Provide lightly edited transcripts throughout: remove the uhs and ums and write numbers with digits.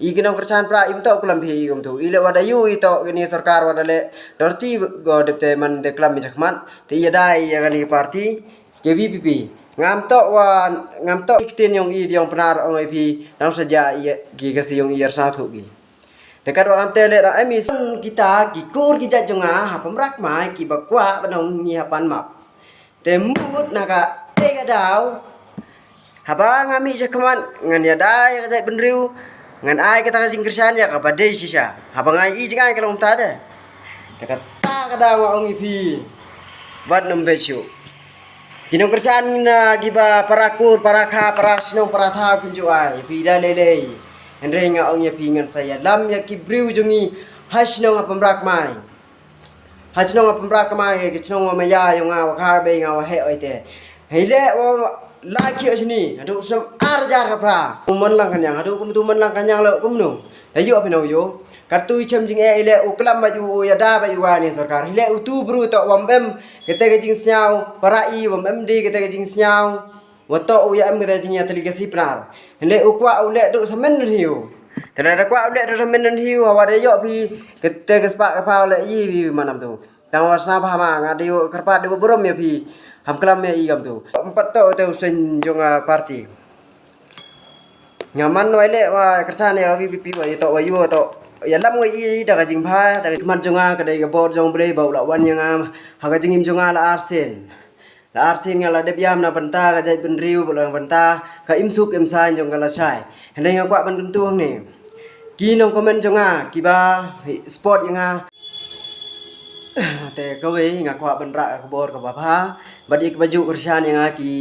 Ikinong kerjaan pra imto kulam bi igom tu ile wada yu ito gini sarkar wada le dorti go depte man de klam jakman te iya dai ya gani parti KVPP ngam to iktin yung i yung penar ong ip nang saja iya gi kasi yung iyer sa thu gi dekat wa am tele ra ami kita gikur kita jonga ha pemrak mai ki bakwa banong ni hapan map temut naga te daw haba ngami jakman ngan ya dai ka benriu ngan ai kita kasing kerjaan ya kapada sisa habang ai jangan kalau umta ada dekat tak kadang ong ipi wat nembecu kinong kerjaan na giba parakur parakha parasnong paratha kunju ai pida lele andre nga ong ya pingan saya lam ya kibriu jungi hasnong apamrak mai hasnong apamrak mai kisnong maya yung nga wakha be nga wahe oite hele laki sini aduh sem arjar kapra kuman lang kanyang aduh kumtuman lang kanyang lo kumno ayo apa yo kartu icam jing ile uklam maju ya da ba yuani sarkar ile utu bru to wambem kete jing snyau para i wambem di kete jing snyau wato ya em kete jing ya teligasi prar ile ukwa ule do semen hiu terada kwa ule do semen hiu awade yo bi kete kespak kapau le i bi manam tu tang wasna phama ngadi karpat de borom ya bi ham kelam ya igam tu empat tu sen jonga parti nyaman wale wa kerjaan ya VPP wa to wa yu to ya lam ngai da ka jing pha da man jonga ka dai ka bor jong bre bau la wan yang ha ka jing im jonga la arsen ngala de biam na banta ka jai ben riu bolang banta ka im suk im sai jong la sai henai nga kwa ban tum tuang ni ki nong comment jonga ki ba sport yang te ko we nga kwa ban ra ka bor ka ba pha badi baju kerjaan yang ki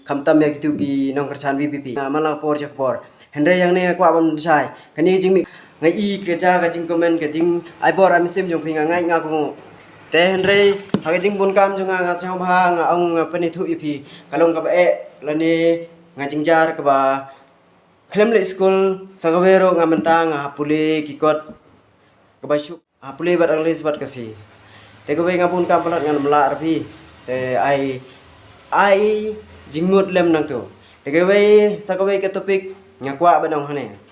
kamtam ya gitu ki nong kerjaan VPP malang por jak por henre yang ne kwa ban sai kani jing mi ngai i kerja ka jing komen ka jing ai bor am sim jong pinga ngai nga ko te henre ha ka jing bun kam jong nga sa bha nga ong pani thu ipi kalong ka ba e lani nga jing jar ka ba klem le school sa ka wero nga mentang nga puli kikot ka ba shu puli bat anglis bat kasi te ko we nga bun kam palat nga mla arpi te ai jingmut lem nang tu te ko we sa ko we ke topik nga kwa banong hane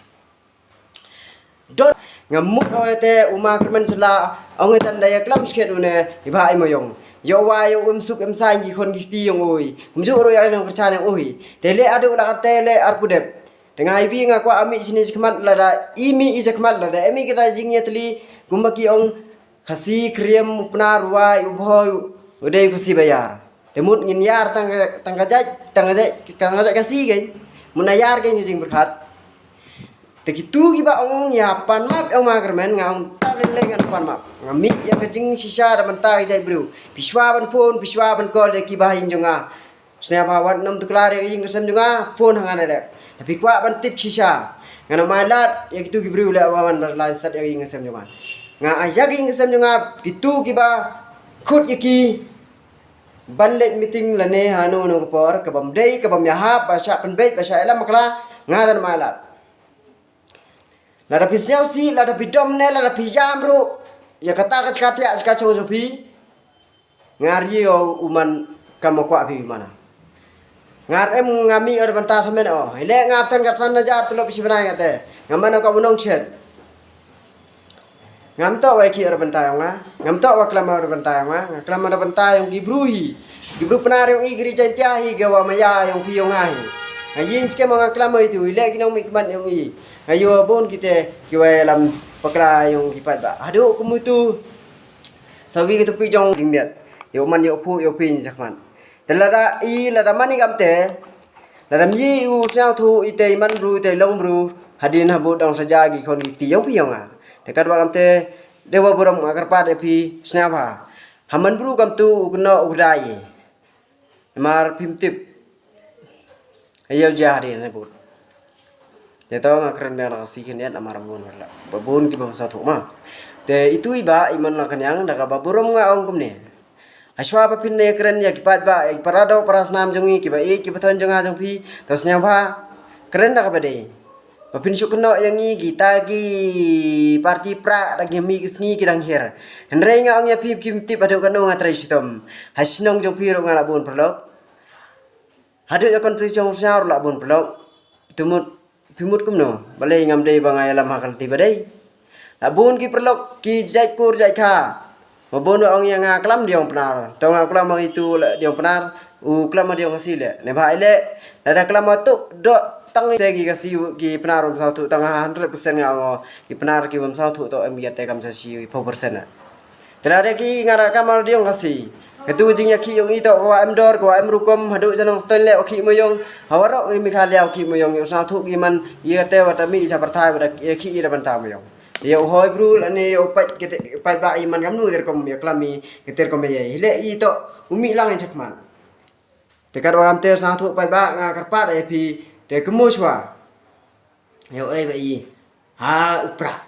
don ngamut te uma kermen sela ong tan daya klam sket une iba ai moyong yo wa yo suk sai gi kon gi ti yong oi kumju ro ya nang kerja yang oi tele adu la tele arpudep tengah ibi nga kwa ami sini sekmat lada imi isekmat lada emi kita jingnya teli gumbaki ong khasi krem upna ruwa ubho udai kusi bayar temut ngin yar tangajai kasi gai munayar gai jing berkat tegitu giba ong ya pan map ong magermen ngam talele ngan pan map ngami ya kejing sisa da mentar jai bru biswa ban phone biswa ban call de ki bahin jonga snya bawan nam tu klare jing kesem jonga phone hangan ada tapi kwa ban tip sisa ngana malat ya gitu gibru la wawan berlasat ya jing kesem jonga nga ayag ing kesem jonga gitu giba khut yaki banlet meeting lane hanu no por kabam dei kabam yahap basha penbet basha elam makla ngadan malat lada pisiau si lada pidom ne lada pijam ru ya kata kati aska chojopi ngari yo uman kamo kwa pi mana ngar em ngami or banta semen oh ile ngapten katsan najar tulo pisi bana ngate ngamana ka bunong chet ngamto wa ki or banta nga ngamto wa klama or banta nga klama or banta yung gibru penar yung igri jantiahi gawa maya yung piyong ahi ngayin ske mga klama itu ile ginong mikman yung i ayo bon kita kiwa lam pakla yung kipat ba aduh kumutu sawi gitu pijong jingmiat yo man yo pu yo pin sakman telada i lada mani kamte lada mi u sao thu ite man bru te long bru hadin habu dong saja gi kon gi tiyong piyong a tekat wa kamte dewa borom agar pa de pi snapa haman bru kamtu kuno udai mar pimtip ayo jari ne bud ya tahu nggak keren dan kasihin ya amar babun ki bang satu mah te itu iba iman lah kenyang dah kaba burom nggak ongkom nih aswa apa pinne keren ya kipat ba parado parasnam jongi kiba kibaton jonga jongpi terus nyapa keren dah kaba deh papin sukno yang i kita gi parti pra lagi mi kisni kidang hir henrei nga ongnya pip kim tip ado kanu ngatrai sitom hasnong jongpi ro ngala bun perlok hadu ya kon tu jong syaur la bun perlok tumut pimut kumno balai ngam dei bangai alam hakal tiba dei abun ki perlok ki jai kur jai kha mabon ong yang aklam diong penar tong aklam itu diong penar u klam diong hasile ne ba ile ada klam tu do tang tegi kasih ki penar om satu tengah 100% ngao ki penar ki om satu to em yate kam sa si 4% terada ki ngara kamal diong kasih ketu jing ya ki yong ito ko em dor ko em rukom hadu janong stone le ki moyong hawarok mi khaliao ki moyong yo satu ki man yate watami isa pertai pada ki ira bantam moyong ya hoy brul ani opat kete pai ba iman kamnu der kom ya klami keter kom ya ile ito umi lang en cakman te karo am te satu pai ba karpat e pi te kemuswa yo ba i ha upra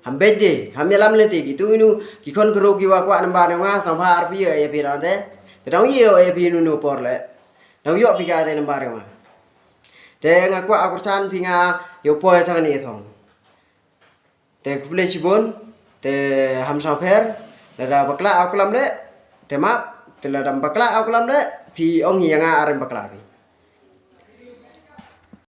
hambede hamyalam lenti gitu inu kikon kerugi wa kwa namba nga sampa arpi ya pi rade te dong yo e pi nu por le dong yo pi ga te namba nga te ngakwa akurchan pi nga yo po ya chang ni thong te kupule cibon te hamsa per lada bakla akulam le te map te lada bakla akulam le pi ong hianga arem bakla pi